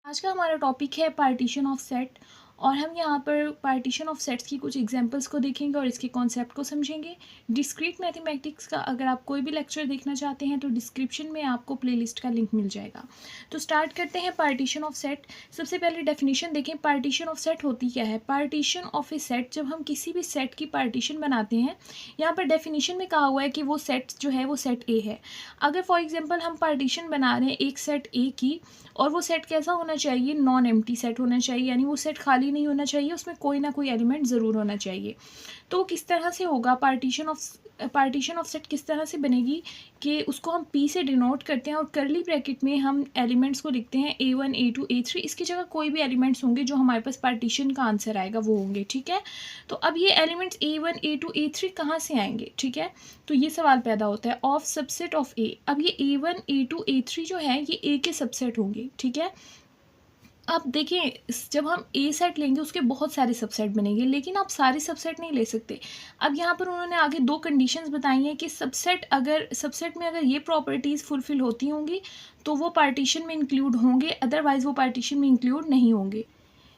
आज का हमारा टॉपिक है पार्टीशन ऑफ सेट और हम यहाँ पर पार्टीशन ऑफ सेट्स की कुछ एग्जांपल्स को देखेंगे और इसके कॉन्सेप्ट को समझेंगे। डिस्क्रीट मैथमेटिक्स का अगर आप कोई भी लेक्चर देखना चाहते हैं तो डिस्क्रिप्शन में आपको प्लेलिस्ट का लिंक मिल जाएगा। तो स्टार्ट करते हैं पार्टीशन ऑफ सेट। सबसे पहले डेफिनेशन देखें, पार्टीशन ऑफ सेट होती क्या है। पार्टीशन ऑफ ए सेट, जब हम किसी भी सेट की पार्टीशन बनाते हैं, यहाँ पर डेफिनेशन में कहा हुआ है कि वो सेट जो है वो सेट ए है। अगर फॉर एग्जाम्पल हम पार्टीशन बना रहे हैं एक सेट ए की, और वो सेट कैसा होना चाहिए, नॉन एम्प्टी सेट होना चाहिए, यानी वो सेट खाली नहीं होना चाहिए, उसमें कोई ना कोई एलिमेंट ज़रूर होना चाहिए। तो किस तरह से होगा पार्टीशन ऑफ सेट किस तरह से बनेगी कि उसको हम P से डिनोट करते हैं और करली ब्रैकेट में हम एलिमेंट्स को लिखते हैं A1 A2 A3। इसकी जगह कोई भी एलिमेंट्स होंगे जो हमारे पास पार्टीशन का आंसर आएगा वो होंगे, ठीक है। तो अब ये एलिमेंट्स A1 A2 A3 कहाँ से आएंगे, ठीक है। तो ये सवाल पैदा होता है ऑफ सबसेट ऑफ ए। अब ये A1 A2 A3 जो है ये ए के सबसेट होंगे, ठीक है। अब देखिए, जब हम ए सेट लेंगे उसके बहुत सारे सबसेट बनेंगे, लेकिन आप सारे सबसेट नहीं ले सकते। अब यहाँ पर उन्होंने आगे दो कंडीशंस बताई हैं कि सबसेट में अगर ये प्रॉपर्टीज़ फुलफिल होती होंगी तो वो पार्टीशन में इंक्लूड होंगे, अदरवाइज़ वो पार्टीशन में इंक्लूड नहीं होंगे।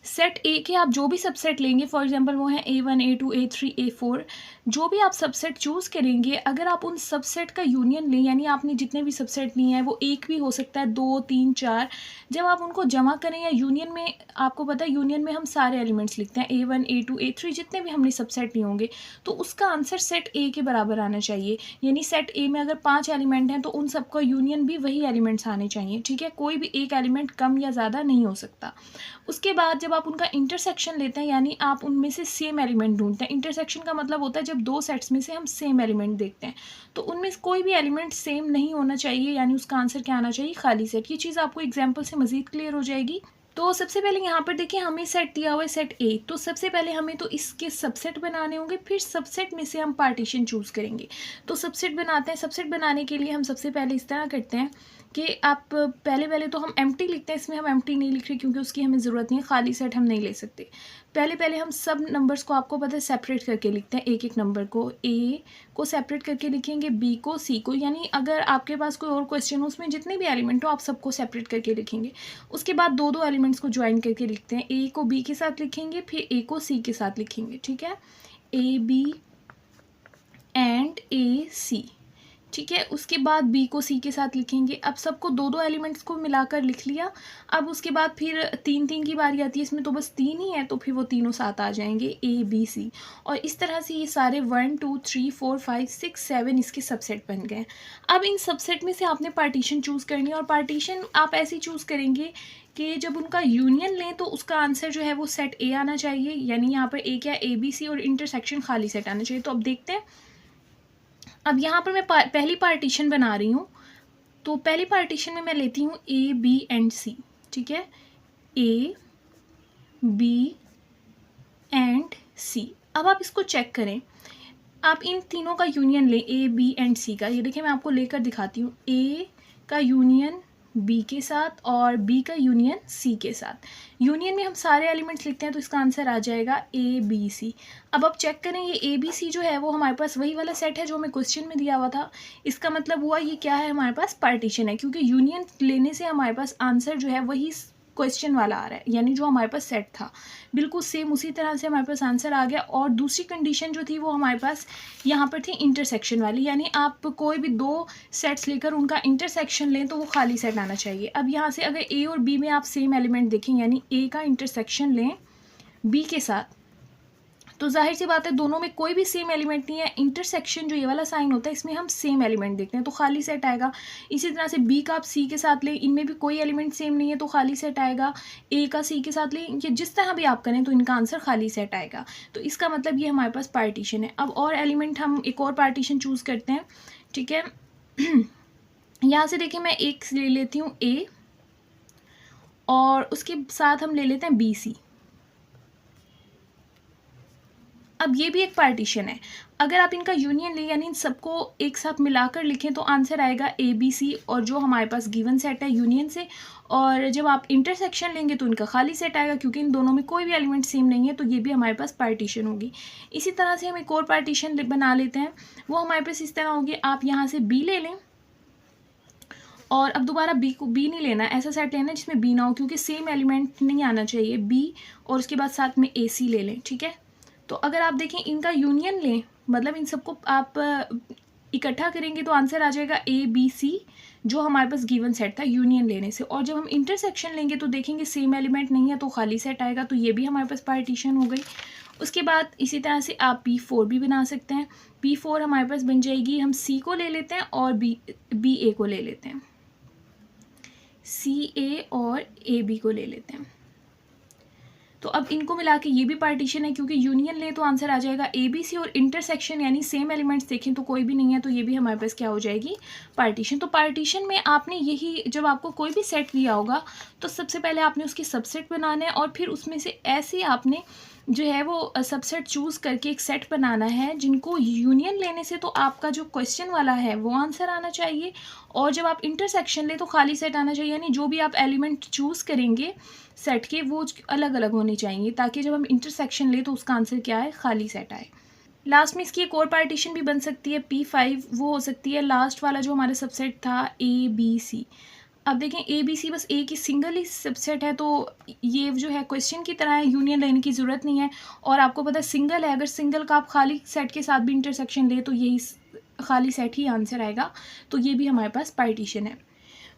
सेट ए के आप जो भी सबसेट लेंगे, फॉर एग्जांपल वो हैं A1 A2 A3 A4, जो भी आप सबसेट चूज़ करेंगे, अगर आप उन सबसेट का यूनियन लें, यानी आपने जितने भी सबसेट लिए हैं वो एक भी हो सकता है, 2 3 4, जब आप उनको जमा करें या यूनियन में, आपको पता है यूनियन में हम सारे एलिमेंट्स लिखते हैं A1 A2 A3 जितने भी हमने सबसेट लिए होंगे, तो उसका आंसर सेट ए के बराबर आना चाहिए। यानी सेट ए में अगर 5 एलिमेंट हैं तो उन सबका यूनियन भी वही एलिमेंट्स आने चाहिए, ठीक है। कोई भी एक एलिमेंट कम या ज़्यादा नहीं हो सकता। उसके बाद जब आप उनका इंटरसेक्शन लेते हैं, यानी आप उनमें से सेम एलिमेंट ढूंढते हैं। इंटरसेक्शन का मतलब होता है जब दो सेट्स में से हम सेम एलिमेंट देखते हैं, तो उनमें से कोई भी एलिमेंट सेम नहीं होना चाहिए, यानी उसका आंसर क्या आना चाहिए, खाली सेट। ये चीज़ आपको एग्जाम्पल से मजीद क्लियर हो जाएगी। तो सबसे पहले यहाँ पर देखिए, हमें सेट दिया हुआ है सेट ए, तो सबसे पहले हमें तो इसके सबसेट बनाने होंगे, फिर सबसेट में से हम पार्टीशन चूज़ करेंगे। तो सबसेट बनाते हैं। सबसेट बनाने के लिए हम सबसे पहले इस तरह करते हैं कि आप पहले तो हम एम्प्टी लिखते हैं। इसमें हम एम्प्टी नहीं लिख रहे क्योंकि उसकी हमें ज़रूरत नहीं है, खाली सेट हम नहीं ले सकते। पहले हम सब नंबर्स को, आपको पता है, सेपरेट करके लिखते हैं। एक एक नंबर को, ए को सेपरेट करके लिखेंगे, बी को, सी को, यानी अगर आपके पास कोई और क्वेश्चन हो उसमें जितने भी एलिमेंट हो आप सबको सेपरेट करके लिखेंगे। उसके बाद दो दो एलिमेंट्स को ज्वाइन करके लिखते हैं। ए को बी के साथ लिखेंगे, फिर ए को सी के साथ लिखेंगे, ठीक है। ए बी एंड ए सी, ठीक है। उसके बाद बी को सी के साथ लिखेंगे। अब सबको दो दो एलिमेंट्स को मिलाकर लिख लिया। अब उसके बाद फिर 3 3 की बारी आती है, इसमें तो बस 3 ही है, तो फिर वो तीनों साथ आ जाएंगे, ए बी सी। और इस तरह से ये सारे 1 2 3 4 5 6 7 इसके सबसेट बन गए। अब इन सबसेट में से आपने पार्टीशन चूज़ करनी है, और पार्टीशन आप ऐसी चूज़ करेंगे कि जब उनका यूनियन लें तो उसका आंसर जो है वो सेट ए आना चाहिए, यानी यहाँ पर ए क्या, ए बी सी, और इंटरसेक्शन खाली सेट आना चाहिए। तो अब देखते हैं। अब यहाँ पर मैं पहली पार्टीशन बना रही हूँ, तो पहली पार्टीशन में मैं लेती हूँ ए बी एंड सी, ठीक है। ए बी एंड सी। अब आप इसको चेक करें, आप इन तीनों का यूनियन लें, ए बी एंड सी का। ये देखिए मैं आपको लेकर दिखाती हूँ। ए का यूनियन बी के साथ और बी का यूनियन सी के साथ। यूनियन में हम सारे एलिमेंट्स लिखते हैं तो इसका आंसर आ जाएगा ए बी सी। अब आप चेक करें, ये ए बी सी जो है वो हमारे पास वही वाला सेट है जो हमें क्वेश्चन में दिया हुआ था। इसका मतलब हुआ ये क्या है, हमारे पास पार्टीशन है, क्योंकि यूनियन लेने से हमारे पास आंसर जो है वही क्वेश्चन वाला आ रहा है, यानी जो हमारे पास सेट था बिल्कुल सेम उसी तरह से हमारे पास आंसर आ गया। और दूसरी कंडीशन जो थी वो हमारे पास यहाँ पर थी इंटरसेक्शन वाली, यानी आप कोई भी दो सेट्स लेकर उनका इंटरसेक्शन लें तो वो खाली सेट आना चाहिए। अब यहाँ से अगर ए और बी में आप सेम एलिमेंट देखें, यानी ए का इंटरसेक्शन लें बी के साथ, तो जाहिर सी बात है दोनों में कोई भी सेम एलिमेंट नहीं है। इंटरसेक्शन जो ये वाला साइन होता है इसमें हम सेम एलिमेंट देखते हैं तो खाली सेट आएगा। इसी तरह से बी का आप सी के साथ लें, इनमें भी कोई एलिमेंट सेम नहीं है तो खाली सेट आएगा। ए का सी के साथ लें, ये जिस तरह भी आप करें तो इनका आंसर खाली सेट आएगा। तो इसका मतलब ये हमारे पास पार्टीशन है। अब और एलिमेंट हम एक और पार्टीशन चूज़ करते हैं, ठीक है। यहाँ से देखिए मैं एक ले लेती हूँ ए, और उसके साथ हम ले लेते हैं बी सी। अब ये भी एक पार्टीशन है। अगर आप इनका यूनियन लें, यानी इन सबको एक साथ मिलाकर लिखें तो आंसर आएगा ए बी सी, और जो हमारे पास गिवन सेट है यूनियन से। और जब आप इंटरसेक्शन लेंगे तो इनका खाली सेट आएगा, क्योंकि इन दोनों में कोई भी एलिमेंट सेम नहीं है, तो ये भी हमारे पास पार्टीशन होगी। इसी तरह से हम एक और पार्टीशन बना लेते हैं, वो हमारे पास इस तरह होगी। आप यहाँ से बी ले लें और अब दोबारा बी को बी नहीं लेना, ऐसा सेट लेना है जिसमें बी ना हो, क्योंकि सेम एलिमेंट नहीं आना चाहिए। बी और उसके बाद साथ में ए सी ले लें, ठीक है। तो अगर आप देखें इनका यूनियन लें, मतलब इन सबको आप इकट्ठा करेंगे तो आंसर आ जाएगा ए बी सी, जो हमारे पास गिवन सेट था यूनियन लेने से। और जब हम इंटरसेक्शन लेंगे तो देखेंगे सेम एलिमेंट नहीं है तो खाली सेट आएगा, तो ये भी हमारे पास पार्टीशन हो गई। उसके बाद इसी तरह से आप P4 भी बना सकते हैं। P4 हमारे पास बन जाएगी, हम C को ले लेते हैं और बी ए को ले लेते हैं, CA और AB को ले लेते हैं। तो अब इनको मिला के ये भी पार्टीशन है, क्योंकि यूनियन ले तो आंसर आ जाएगा ABC, और इंटरसेक्शन यानी सेम एलिमेंट्स देखें तो कोई भी नहीं है, तो ये भी हमारे पास क्या हो जाएगी, पार्टीशन। तो पार्टीशन में आपने यही, जब आपको कोई भी सेट दिया होगा तो सबसे पहले आपने उसके सबसेट बनाना है, और फिर उसमें से ऐसे आपने जो है वो सबसेट चूज़ करके एक सेट बनाना है जिनको यूनियन लेने से तो आपका जो क्वेश्चन वाला है वो आंसर आना चाहिए, और जब आप इंटरसेक्शन ले तो खाली सेट आना चाहिए, यानी जो भी आप एलिमेंट चूज़ करेंगे सेट के वो अलग अलग होने चाहिए, ताकि जब हम इंटरसेक्शन ले तो उसका आंसर क्या है, खाली सेट आए। लास्ट में इसकी एक और पार्टीशन भी बन सकती है P5, वो हो सकती है लास्ट वाला जो हमारा सबसेट था ABC। अब देखें ABC बस ए की सिंगल ही सबसेट है, तो ये जो है क्वेश्चन की तरह है, यूनियन लेने की ज़रूरत नहीं है। और आपको पता है सिंगल है, अगर सिंगल का आप खाली सेट के साथ भी इंटरसेक्शन ले तो यही खाली सेट ही आंसर आएगा, तो ये भी हमारे पास पार्टीशन है।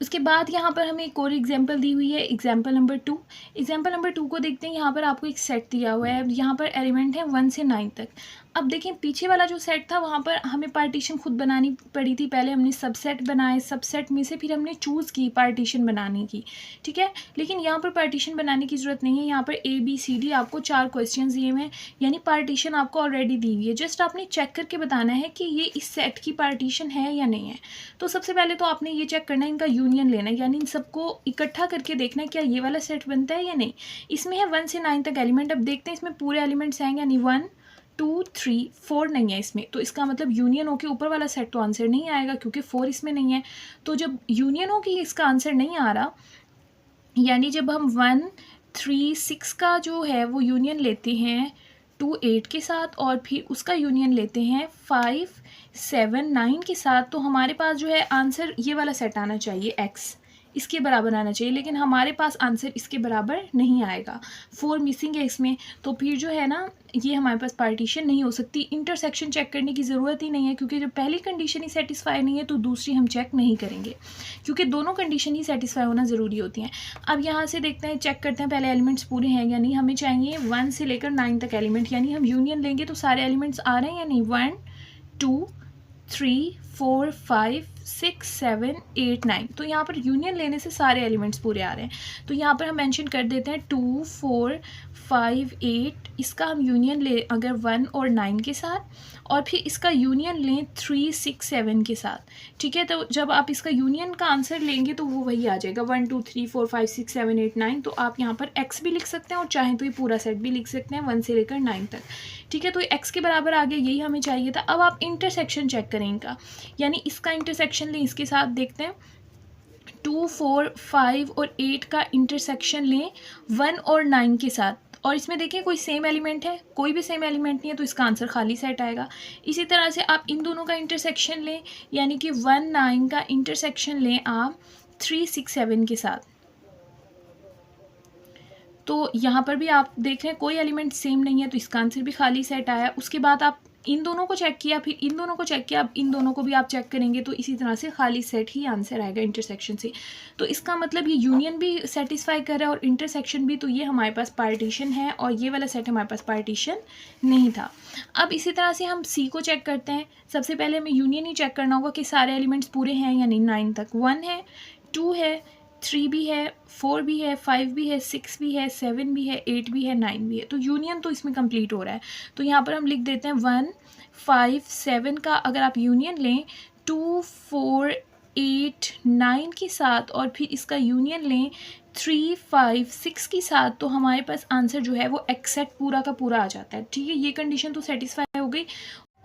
उसके बाद यहाँ पर हमें एक और एग्जाम्पल दी हुई है, एग्जाम्पल नंबर 2। एग्जाम्पल नंबर 2 को देखते हैं। यहाँ पर आपको एक सेट दिया हुआ है, यहाँ पर एलिमेंट है 1 से 9 तक। अब देखें पीछे वाला जो सेट था वहाँ पर हमें पार्टीशन खुद बनानी पड़ी थी, पहले हमने सबसेट बनाए, सबसेट में से फिर हमने चूज़ की पार्टीशन बनाने की, ठीक है। लेकिन यहाँ पर पार्टीशन बनाने की ज़रूरत नहीं है, यहाँ पर ABCD आपको 4 क्वेश्चन दिए हुए हैं, यानी पार्टीशन आपको ऑलरेडी दी हुई है, जस्ट आपने चेक करके बताना है कि ये इस सेट की पार्टीशन है या नहीं है। तो सबसे पहले तो आपने ये चेक करना है, इनका यूनियन लेना है, यानी इन सबको इकट्ठा करके देखना है क्या ये वाला सेट बनता है या नहीं। इसमें है 1 से 9 तक एलिमेंट। अब देखते हैं इसमें पूरे एलिमेंट्स आएंगे, यानी 1 2 3 4 नहीं है इसमें, तो इसका मतलब यूनियन हो के ऊपर वाला सेट तो आंसर नहीं आएगा, क्योंकि 4 इसमें नहीं है। तो जब यूनियन हो के इसका आंसर नहीं आ रहा, यानी जब हम 1 3 6 का जो है वो यूनियन लेते हैं 2 8 के साथ, और फिर उसका यूनियन लेते हैं 5 7 9 के साथ, तो हमारे पास जो है आंसर ये वाला सेट आना चाहिए, X इसके बराबर आना चाहिए। लेकिन हमारे पास आंसर इसके बराबर नहीं आएगा, 4 मिसिंग है इसमें, तो फिर जो है ना ये हमारे पास पार्टीशन नहीं हो सकती। इंटरसेक्शन चेक करने की ज़रूरत ही नहीं है, क्योंकि जब पहली कंडीशन ही सेटिस्फाई नहीं है तो दूसरी हम चेक नहीं करेंगे, क्योंकि दोनों कंडीशन ही सेटिस्फाई होना ज़रूरी होती हैं। अब यहाँ से देखते हैं, चेक करते हैं पहले एलिमेंट्स पूरे हैं या नहीं। हमें चाहिए 1 से लेकर 9 तक एलिमेंट, यानी हम यूनियन लेंगे तो सारे एलिमेंट्स आ रहे हैं या नहीं। 1 2 3 4 5 6 7 8 9, तो यहाँ पर यूनियन लेने से सारे एलिमेंट्स पूरे आ रहे हैं। तो यहाँ पर हम मेंशन कर देते हैं 2 4 5 8, इसका हम यूनियन ले अगर 1 और 9 के साथ, और फिर इसका यूनियन लें 3 6 7 के साथ, ठीक है। तो जब आप इसका यूनियन का आंसर लेंगे तो वो वही आ जाएगा 1 2 3 4 5 6 7 8 9। तो आप यहाँ पर X भी लिख सकते हैं और चाहें तो ये पूरा सेट भी लिख सकते हैं 1 से लेकर 9 तक, ठीक है। तो X के बराबर आ गया, यही हमें चाहिए था। अब आप इंटरसेक्शन चेक करें इनका, यानी इसका इंटरसेक्शन लें, इसके साथ देखते हैं 2 4 5 और 8 का इंटरसेक्शन लें 1 और 9 के साथ, और इसमें देखिए कोई सेम एलिमेंट है, कोई भी सेम एलिमेंट नहीं है, तो इसका आंसर खाली सेट आएगा। इसी तरह से आप इन दोनों का इंटरसेक्शन लें, यानी कि 1 9 का इंटरसेक्शन लें आप 3 6 7 के साथ, तो यहाँ पर भी आप देख रहे हैं कोई एलिमेंट सेम नहीं है, तो इसका आंसर भी खाली सेट आया। उसके बाद आप इन दोनों को चेक किया, फिर इन दोनों को चेक किया, अब इन दोनों को भी आप चेक करेंगे तो इसी तरह से खाली सेट ही आंसर आएगा इंटरसेक्शन से। तो इसका मतलब ये यूनियन भी सेटिस्फाई कर रहा है और इंटरसेक्शन भी, तो ये हमारे पास पार्टीशन है, और ये वाला सेट हमारे पास पार्टीशन नहीं था। अब इसी तरह से हम C को चेक करते हैं। सबसे पहले हमें यूनियन ही चेक करना होगा कि सारे एलिमेंट्स पूरे हैं या नहीं। 9 तक 1 है, 2 है, 3 भी है, 4 भी है, 5 भी है, 6 भी है, 7 भी है, 8 भी है, 9 भी है, तो यूनियन तो इसमें कंप्लीट हो रहा है। तो यहाँ पर हम लिख देते हैं 1 5 7 का अगर आप यूनियन लें 2 4 8 9 के साथ, और फिर इसका यूनियन लें 3 5 6 के साथ, तो हमारे पास आंसर जो है वो एक्सेट पूरा का पूरा आ जाता है, ठीक है। ये कंडीशन तो सेटिस्फाई हो गई।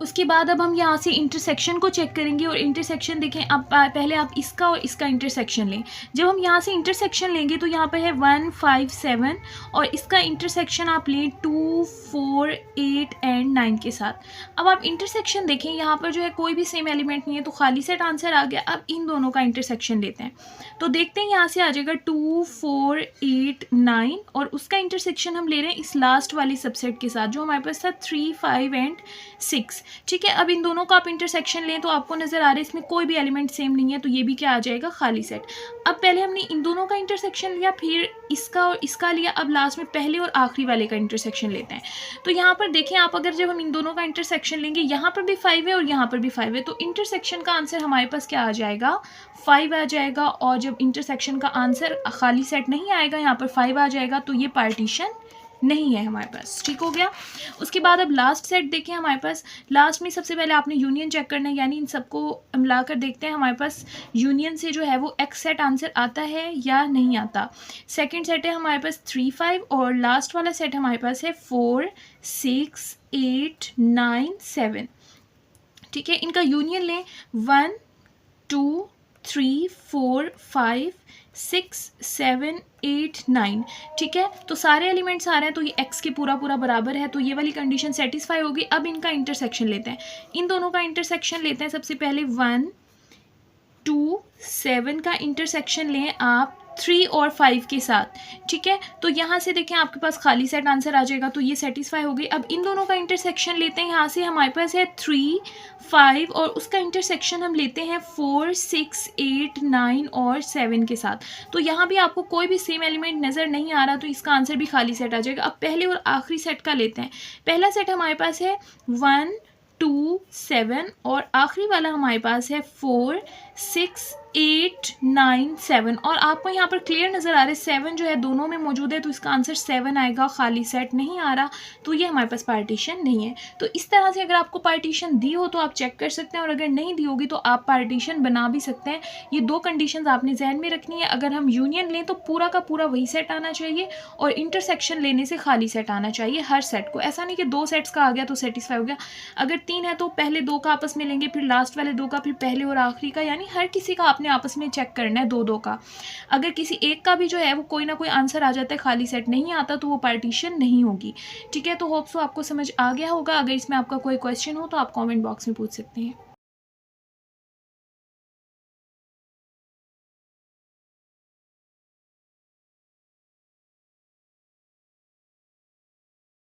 उसके बाद अब हम यहाँ से इंटरसेक्शन को चेक करेंगे और इंटरसेक्शन देखें, अब पहले आप इसका और इसका इंटरसेक्शन लें। जब हम यहाँ से इंटरसेक्शन लेंगे तो यहाँ पर है 1 5 7 और इसका इंटरसेक्शन आप लें 2 4 8 एंड 9 के साथ। अब आप इंटरसेक्शन देखें, यहाँ पर जो है कोई भी सेम एलिमेंट नहीं है तो खाली सेट आंसर आ गया। अब इन दोनों का इंटरसेक्शन लेते हैं तो देखते हैं यहाँ से आ जाएगा 2 4 8 9 और उसका इंटरसेक्शन हम ले रहे हैं इस लास्ट वाली सबसेट के साथ जो हमारे पास था 3 5 एंड 6। ठीक है, अब इन दोनों का आप इंटरसेक्शन लें तो आपको नज़र आ रहा है इसमें कोई भी एलिमेंट सेम नहीं है तो ये भी क्या आ जाएगा, खाली सेट। अब पहले हमने इन दोनों का इंटरसेक्शन लिया, फिर इसका और इसका लिया, अब लास्ट में पहले और आखिरी वाले का इंटरसेक्शन लेते हैं। तो यहाँ पर देखें आप, अगर जब हम इन दोनों का इंटरसेक्शन लेंगे, यहाँ पर भी 5 है और यहाँ पर भी 5 है, तो इंटरसेक्शन का आंसर हमारे पास क्या आ जाएगा, 5 आ जाएगा। और जब इंटरसेक्शन का आंसर खाली सेट नहीं आएगा, यहाँ पर 5 आ जाएगा, तो ये पार्टीशन नहीं है हमारे पास। ठीक हो गया। उसके बाद अब लास्ट सेट देखें, हमारे पास लास्ट में सबसे पहले आपने यूनियन चेक करना है, यानी इन सबको मिलाकर देखते हैं हमारे पास यूनियन से जो है वो एक्स सेट आंसर आता है या नहीं आता। सेकंड सेट है हमारे पास 3 5 और लास्ट वाला सेट हमारे पास है 4 6 8 9 7। ठीक है, इनका यूनियन लें 1 2 3 4 5 6 7 8 9। ठीक है, तो सारे एलिमेंट्स आ रहे हैं तो ये x के पूरा पूरा बराबर है, तो ये वाली कंडीशन सेटिस्फाई होगी। अब इनका इंटरसेक्शन लेते हैं, इन दोनों का इंटरसेक्शन लेते हैं। सबसे पहले 1 2 7 का इंटरसेक्शन लें आप 3 और 5 के साथ। ठीक है, तो यहाँ से देखें आपके पास खाली सेट आंसर आ जाएगा, तो ये सेटिस्फाई हो गई। अब इन दोनों का इंटरसेक्शन लेते हैं, यहाँ से हमारे पास है 3 5 और उसका इंटरसेक्शन हम लेते हैं 4 6 8 9 और 7 के साथ। तो यहाँ भी आपको कोई भी सेम एलिमेंट नज़र नहीं आ रहा, तो इसका आंसर भी खाली सेट आ जाएगा। अब पहले और आखिरी सेट का लेते हैं। पहला सेट हमारे पास है 1 2 7 और आखिरी वाला हमारे पास है 4 6 8 9 7 और आपको यहाँ पर क्लियर नज़र आ रहा है 7 जो है दोनों में मौजूद है, तो इसका आंसर 7 आएगा। खाली सेट नहीं आ रहा, तो ये हमारे पास पार्टीशन नहीं है। तो इस तरह से अगर आपको पार्टीशन दी हो तो आप चेक कर सकते हैं, और अगर नहीं दी होगी तो आप पार्टीशन बना भी सकते हैं। ये दो कंडीशंस आपने जहन में रखनी है। अगर हम यूनियन लें तो पूरा का पूरा वही सेट आना चाहिए, और इंटरसेक्शन लेने से खाली सेट आना चाहिए हर सेट को। ऐसा नहीं कि 2 सेट्स का आ गया तो सेटिस्फाई हो गया। अगर 3 है तो पहले 2 का आपस में लेंगे, फिर लास्ट वाले 2 का, फिर पहले और आखिरी का, यानी हर किसी का आपने आपस में चेक करना है 2-2 का। अगर किसी एक का भी जो है वो कोई ना कोई आंसर आ जाता है, खाली सेट नहीं आता, तो वो पार्टीशन नहीं होगी। ठीक है, तो होप सो आपको समझ आ गया होगा। अगर इसमें आपका कोई क्वेश्चन हो तो आप कमेंट बॉक्स में पूछ सकते हैं।